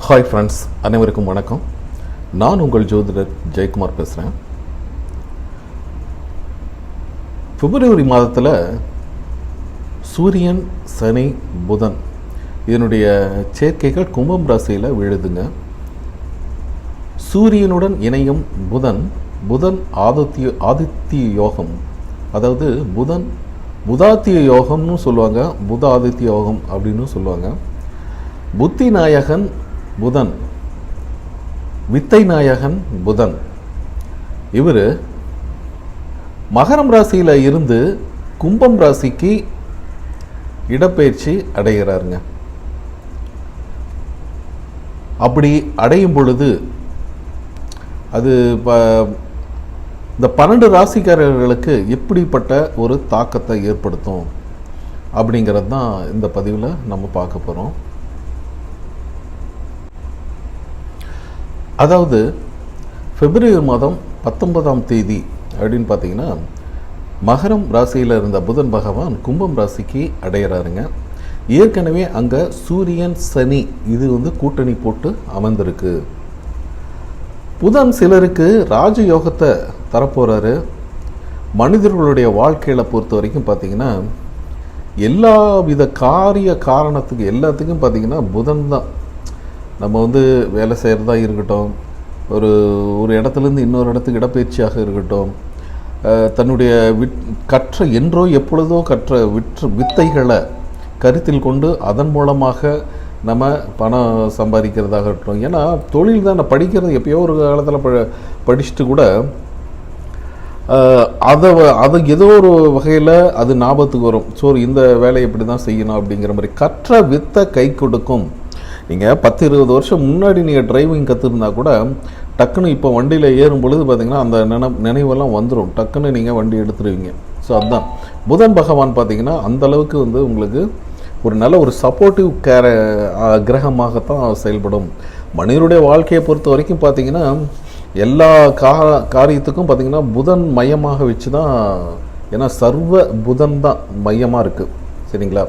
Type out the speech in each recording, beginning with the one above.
Hi friends, அனைவருக்கும் வணக்கம். நான் உங்கள் ஜோதிடர் ஜெயக்குமார் பேசுகிறேன். பிப்ரவரி மாதத்தில் சூரியன், சனி, புதன் இதனுடைய சேர்க்கைகள் கும்பம் ராசியில் விழுதுங்க. சூரியனுடன் இணையும் புதன் ஆதித்ய யோகம், அதாவது புதாத்திய யோகம்னு சொல்லுவாங்க, புத ஆதித்ய யோகம் அப்படின்னு சொல்லுவாங்க. புத்தி நாயகன் புதன், வித்தை நாயகன் புதன். இவர் மகரம் ராசியில் இருந்து கும்பம் ராசிக்கு இடப்பெயர்ச்சி அடைகிறாருங்க. அப்படி அடையும் பொழுது அது இந்த 12 ராசிக்காரர்களுக்கு எப்படிப்பட்ட ஒரு தாக்கத்தை ஏற்படுத்தும் அப்படிங்கிறது தான் இந்த பதிவில் நம்ம பார்க்க போகிறோம். அதாவது பிப்ரவரி மாதம் 19ஆம் தேதி அப்படின்னு பார்த்தீங்கன்னா மகரம் ராசியில் இருந்த புதன் பகவான் கும்பம் ராசிக்கு அடையிறாருங்க. ஏற்கனவே அங்கே சூரியன், சனி இது கூட்டணி போட்டு அமர்ந்திருக்கு. புதன் சிலருக்கு ராஜயோகத்தை தரப்போகிறாரு. மனிதர்களுடைய வாழ்க்கையில் பொறுத்த வரைக்கும் பார்த்திங்கன்னா எல்லா வித காரணத்துக்கு எல்லாத்துக்கும் பார்த்திங்கன்னா புதன் தான். நம்ம வேலை செய்கிறதா இருக்கட்டும், ஒரு இடத்துலேருந்து இன்னொரு இடத்துக்கு இடப்பெயர்ச்சியாக இருக்கட்டும், தன்னுடைய என்றோ எப்பொழுதோ கற்ற வித்தைகளை கருத்தில் கொண்டு அதன் மூலமாக நம்ம பணம் சம்பாதிக்கிறதாக இருக்கட்டும். ஏன்னா தொழில் தான், படிக்கிறது எப்பயோ ஒரு காலத்தில் படிச்சுட்டு கூட அதை ஏதோ ஒரு வகையில் அது ஞாபகத்துக்கு வரும். ஸோ இந்த வேலையை இப்படி தான் செய்யணும் அப்படிங்கிற மாதிரி கற்ற வித்தை கை கொடுக்கும். நீங்கள் 10-20 வருஷம் முன்னாடி நீங்கள் டிரைவிங் கற்றுருந்தா கூட டக்குன்னு இப்போ வண்டியில் ஏறும் பொழுது பார்த்திங்கன்னா அந்த நினைவெல்லாம் வந்துடும், டக்குன்னு நீங்கள் வண்டி எடுத்துருவீங்க. ஸோ அதுதான் புதன் பகவான் பார்த்திங்கன்னா அந்தளவுக்கு உங்களுக்கு ஒரு நல்ல ஒரு சப்போர்ட்டிவ் கிரகமாகத்தான் செயல்படும். மனிதனுடைய வாழ்க்கையை பொறுத்த வரைக்கும் பார்த்திங்கன்னா எல்லா காரியத்துக்கும் பார்த்திங்கன்னா புதன் மையமாக வச்சு தான், ஏன்னா சர்வ புதன் தான் மையமாக இருக்குது. சரிங்களா?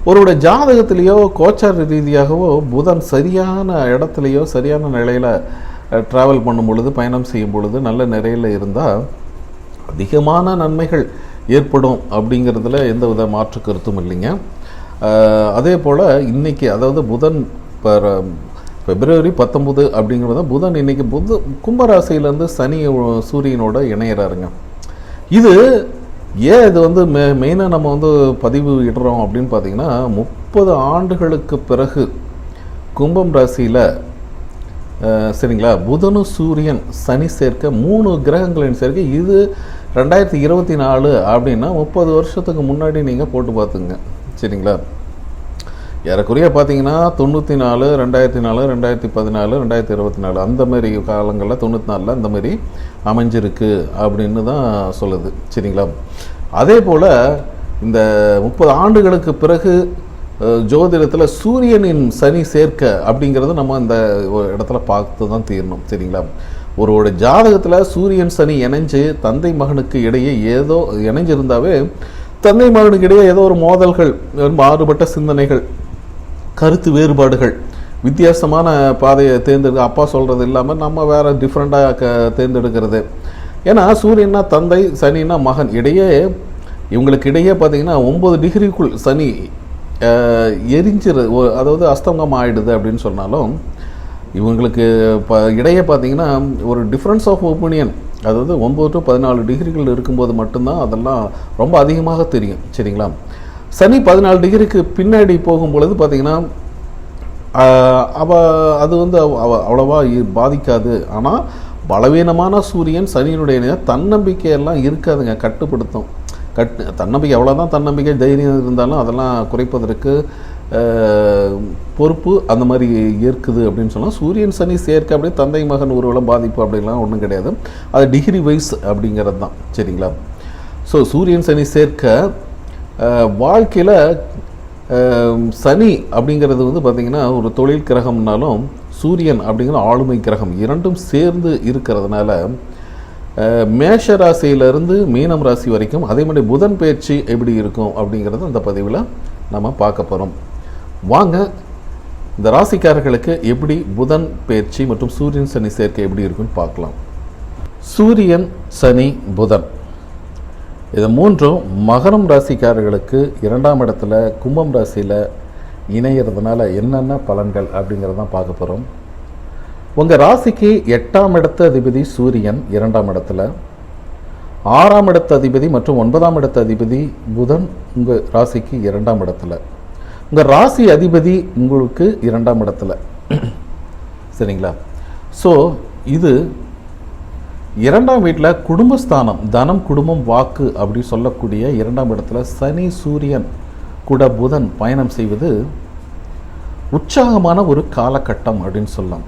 ஒருவருடைய ஜாதகத்திலேயோ கோச்சார ரீதியாகவோ புதன் சரியான இடத்துலையோ சரியான நிலையில் ட்ராவல் பண்ணும் பொழுது, பயணம் செய்யும் பொழுது நல்ல நிலையில் இருந்தால் அதிகமான நன்மைகள் ஏற்படும் அப்படிங்கிறதுல எந்த வித மாற்று கருத்தும் இல்லைங்க. அதே போல் இன்றைக்கி, அதாவது புதன் பிப்ரவரி 19 அப்படிங்கிறத புதன் இன்றைக்கி கும்பராசியிலேருந்து சனி சூரியனோட இணையிறாருங்க. இது ஏன் இது மெயினாக நம்ம பதிவு இடுறோம் அப்படின்னு பார்த்தீங்கன்னா 30 ஆண்டுகளுக்கு பிறகு கும்பம் ராசியில், சரிங்களா, புதனு, சூரியன், சனி சேர்க்க 3 கிரகங்களின் சேர்க்கை. இது 2024 அப்படின்னா 30 வருஷத்துக்கு முன்னாடி நீங்கள் போட்டு பார்த்துங்க. சரிங்களா? ஏறக்குறைய பார்த்தீங்கன்னா 94, 2004, 2014, 2024 அந்த மாதிரி காலங்களில் 94 இந்த மாதிரி அமைஞ்சிருக்கு அப்படின்னு தான் சொல்லுது. சரிங்களா? அதே போல் இந்த 30 ஆண்டுகளுக்கு பிறகு ஜோதிடத்தில் சூரியனின் சனி சேர்க்க அப்படிங்கிறது நம்ம இந்த இடத்துல பார்த்து தான் தீரணும். சரிங்களா? ஒருவோட ஜாதகத்தில் சூரியன் சனி இணைஞ்சு தந்தை மகனுக்கு இடையே ஏதோ இணைஞ்சிருந்தாவே தந்தை மகனுக்கு இடையே ஏதோ ஒரு மோதல்கள், மாறுபட்ட சிந்தனைகள், கருத்து வேறுபாடுகள், வித்தியாசமான பாதையை தேர்ந்தெடுக்க, அப்பா சொல்கிறது இல்லாமல் நம்ம வேறு டிஃப்ரெண்ட்டாக தேர்ந்தெடுக்கிறது. ஏன்னா சூரியன்னா தந்தை, சனின்னா மகன். இவங்களுக்கு இடையே பார்த்திங்கன்னா 9 டிகிரிக்குள் சனி எரிஞ்சிரு, அதாவது அஸ்தங்கம் ஆகிடுது அப்படின்னு சொன்னாலும் இவங்களுக்கு இடையே பார்த்திங்கன்னா ஒரு டிஃப்ரென்ஸ் ஆஃப் ஒப்பீனியன், அதாவது 9 to 14 டிகிரிகள் இருக்கும்போது மட்டும்தான் அதெல்லாம் ரொம்ப அதிகமாக தெரியும். சரிங்களா? சனி 14 டிகிரிக்கு பின்னாடி போகும்பொழுது பார்த்திங்கன்னா அது அவ்வளோவா பாதிக்காது. ஆனால் பலவீனமான சூரியன் சனியினுடைய தன்னம்பிக்கையெல்லாம் இருக்காதுங்க, கட்டுப்படுத்தும். தன்னம்பிக்கை எவ்வளோதான் தன்னம்பிக்கை தைரியம் இருந்தாலும் அதெல்லாம் குறைப்பதற்கு பொறுப்பு அந்த மாதிரி இருக்குது அப்படின்னு சொன்னால் சூரியன் சனி சேர்க்க அப்படியே தந்தை மகன் ஒருவேளை பாதிப்பு அப்படின்லாம் ஒன்றும் கிடையாது. அது டிகிரி வைஸ் அப்படிங்கிறது தான். சரிங்களா? ஸோ சூரியன் சனி சேர்க்க வாழ்க்கையில் சனி அப்படிங்கிறது பார்த்திங்கன்னா ஒரு தொழில் கிரகம்னாலும் சூரியன் அப்படிங்கிற ஆளுமை கிரகம் இரண்டும் சேர்ந்து இருக்கிறதுனால மேஷ ராசியிலிருந்து மீனம் ராசி வரைக்கும் அதே மாதிரி புதன் பயிற்சி எப்படி இருக்கும் அப்படிங்கிறது அந்த பதிவில் நம்ம பார்க்க போகிறோம். வாங்க இந்த ராசிக்காரர்களுக்கு எப்படி புதன் பயிற்சி மற்றும் சூரியன் சனி சேர்க்கை எப்படி இருக்குன்னு பார்க்கலாம். சூரியன் சனி புதன் இது மூன்றும் மகரம் ராசிக்காரர்களுக்கு 2ஆம் இடத்துல கும்பம் ராசியில் இணைகிறதுனால என்னென்ன பலன்கள் அப்படிங்கிறதான் பார்க்க போகிறோம். உங்கள் ராசிக்கு 8ஆம் இடத்து அதிபதி சூரியன் 2ஆம் இடத்துல, 6ஆம் இடத்து அதிபதி மற்றும் 9ஆம் இடத்து அதிபதி புதன் உங்கள் ராசிக்கு 2ஆம் இடத்துல, உங்கள் ராசி அதிபதி உங்களுக்கு 2ஆம் இடத்துல. சரிங்களா? ஸோ இது 2ஆம் வீட்டில் குடும்பஸ்தானம், தனம், குடும்பம், வாக்கு அப்படி சொல்லக்கூடிய 2ஆம் இடத்துல சனி சூரியன் கூட புதன் பயணம் செய்வது உற்சாகமான ஒரு காலகட்டம் அப்படின்னு சொல்லலாம்.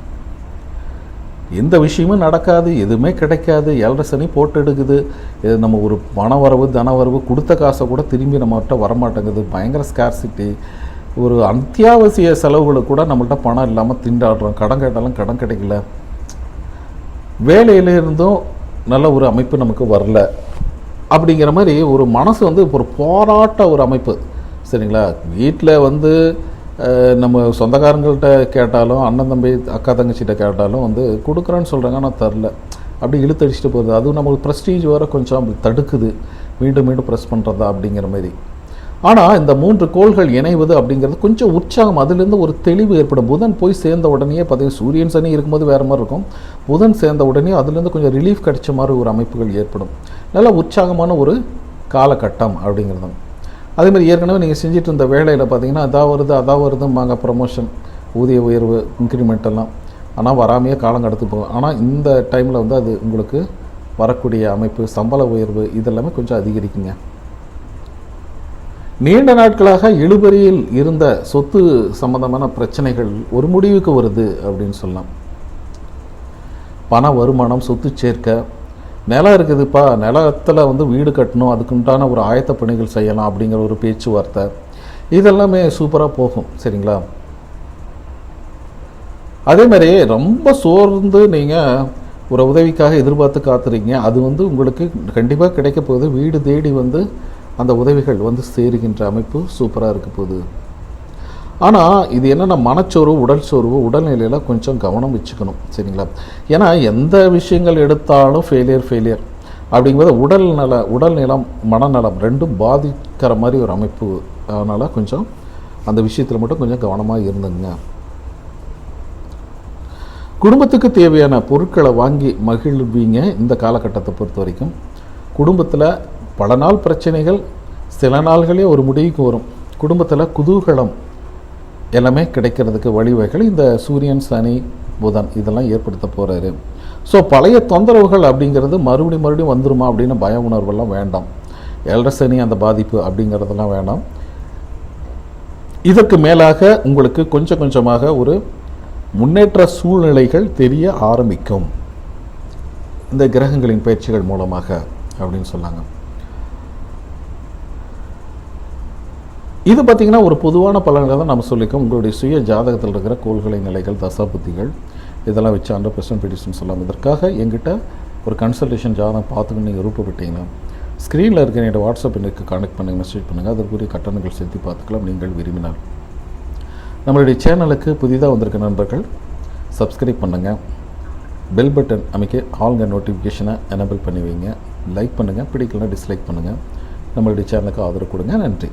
எந்த விஷயமும் நடக்காது, எதுவுமே கிடைக்காது, 7 சனி போட்டு எடுக்குது. இது நம்ம ஒரு பண வரவு தன வரவு கொடுத்த காசை கூட திரும்பி நம்மகிட்ட வரமாட்டேங்குது. பயங்கர ஸ்கார்சிட்டி. ஒரு அத்தியாவசிய செலவுகளுக்கு கூட நம்மள்கிட்ட பணம் இல்லாமல் திண்டாடுறோம். கடன் கேட்டாலும் கடன் கிடைக்கல. வேலையிலிருந்தும் நல்ல ஒரு அமைப்பு நமக்கு வரல. அப்படிங்கிற மாதிரி ஒரு மனசு வந்து ஒரு போராட்ட ஒரு அமைப்பு. சரிங்களா? வீட்டில் வந்து நம்ம சொந்தக்காரங்கள்ட்ட கேட்டாலும், அண்ணன் தம்பி அக்கா தங்கச்சிகிட்ட கேட்டாலும் வந்து கொடுக்குறேன்னு சொல்கிறாங்க, ஆனால் தரல. அப்படி இழுத்தடிச்சிட்டு போகுது. அதுவும் நம்மளுக்கு ப்ரெஸ்டீஜ் வர கொஞ்சம் அப்படி தடுக்குது, மீண்டும் மீண்டும் ப்ரெஸ் பண்ணுறதா அப்படிங்கிற மாதிரி. ஆனால் இந்த 3 கோள்கள் இணைவது அப்படிங்கிறது கொஞ்சம் உற்சாகம், அதுலேருந்து ஒரு தெளிவு ஏற்படும். புதன் போய் சேர்ந்த உடனே பார்த்தீங்கன்னா சூரியன் சனி இருக்கும்போது வேறு மாதிரி இருக்கும். புதன் சேர்ந்த உடனே அதுலேருந்து கொஞ்சம் ரிலீஃப் கிடைச்ச மாதிரி ஒரு அமைப்புகள் ஏற்படும். நல்ல உற்சாகமான ஒரு காலகட்டம் அப்படிங்கிறது. அதேமாதிரி ஏற்கனவே நீங்கள் செஞ்சுட்டு இருந்த வேலையில் பார்த்தீங்கன்னா அதான் வருதும்பாங்க, ப்ரமோஷன், ஊதிய உயர்வு, இன்க்ரிமெண்ட் எல்லாம். ஆனால் வராமையே காலம் கடத்து போகும். ஆனால் இந்த டைமில் வந்து அது உங்களுக்கு வரக்கூடிய அமைப்பு, சம்பள உயர்வு இதெல்லாமே கொஞ்சம் அதிகரிக்குங்க. நீண்ட நாட்களாக இழுபறியில் இருந்த சொத்து சம்பந்தமான பிரச்சனைகள் ஒரு முடிவுக்கு வருது அப்படின்னு சொல்லலாம். பண வருமானம், சொத்து சேர்க்க, நிலம் இருக்குதுப்பா, நிலத்தில் வந்து வீடு கட்டணும், அதுக்குண்டான ஒரு ஆயத்த பணிகள் செய்யலாம் அப்படிங்கிற ஒரு பேச்சுவார்த்தை, இதெல்லாமே சூப்பராக போகும். சரிங்களா? அதே மாதிரி ரொம்ப சோர்ந்து நீங்கள் ஒரு உதவிக்காக எதிர்பார்த்து காத்துறீங்க. அது வந்து உங்களுக்கு கண்டிப்பாக கிடைக்க போகுது. வீடு தேடி வந்து அந்த உதவிகள் வந்து சேருகின்ற அமைப்பு சூப்பராக இருக்க போகுது. ஆனால் இது என்னென்னா மனச்சோர்வு, உடல் சோர்வு, உடல்நிலையில் கொஞ்சம் கவனம் வச்சுக்கணும். சரிங்களா? ஏன்னா எந்த விஷயங்கள் எடுத்தாலும் ஃபெயிலியர் அப்படிங்கிறத உடல்நலம் மனநலம் ரெண்டும் பாதிக்கிற மாதிரி ஒரு அமைப்பு. அதனால் கொஞ்சம் அந்த விஷயத்தில் மட்டும் கொஞ்சம் கவனமாக இருந்துங்க. குடும்பத்துக்கு தேவையான பொருட்களை வாங்கி மகிழ்வீங்க. இந்த காலகட்டத்தை பொறுத்த வரைக்கும் குடும்பத்தில் பல நாள் பிரச்சனைகள் சில நாள்களே ஒரு முடிவுக்கு வரும். குடும்பத்தில் குதூகலம் எல்லாமே கிடைக்கிறதுக்கு வழிவகைகள் இந்த சூரியன் சனி புதன் இதெல்லாம் ஏற்படுத்த போகிறாரு. ஸோ பழைய தொந்தரவுகள் அப்படிங்கிறது மறுபடியும் வந்துருமா அப்படின்னு பய உணர்வெல்லாம் வேண்டாம். 7 சனி அந்த பாதிப்பு அப்படிங்கிறதெல்லாம் வேண்டாம். இதற்கு மேலாக உங்களுக்கு கொஞ்சம் கொஞ்சமாக ஒரு முன்னேற்ற சூழ்நிலைகள் தெரிய ஆரம்பிக்கும் இந்த கிரகங்களின் பயிற்சிகள் மூலமாக அப்படின்னு சொன்னாங்க. இது பார்த்திங்கன்னா ஒரு பொதுவான பலன்களை தான் நம்ம சொல்லிக்கோம். உங்களுடைய சுய ஜாதகத்தில் இருக்கிற கோள்களை நிலைகள், தசாபுத்திகள் இதெல்லாம் வச்சு 100% ப்ரெடிக்ஷன் சொல்லலாம். இதற்காக எங்கிட்ட ஒரு கன்சல்டேஷன் ஜாதகம் பார்த்துக்கணும் நீங்கள் விருப்பப்பட்டீங்கன்னா ஸ்க்ரீனில் இருக்கிற என்னோடய வாட்ஸ்அப் எனக்கு கான்டெக்ட் பண்ணுங்கள், மெசேஜ் பண்ணுங்கள். அதற்குரிய கட்டணங்கள் செலுத்தி பார்த்துக்கலாம் நீங்கள் விரும்பினால். நம்மளுடைய சேனலுக்கு புதிதாக வந்திருக்க நண்பர்கள் சப்ஸ்கிரைப் பண்ணுங்கள், பெல் பட்டன் அமைக்க ஆல்ங்க நோட்டிஃபிகேஷனை எனேபிள் பண்ணி வைங்க, லைக் பண்ணுங்கள், பிடிக்கலன்னா டிஸ்லைக் பண்ணுங்கள். நம்மளுடைய சேனலுக்கு ஆதரவு கொடுங்க. நன்றி.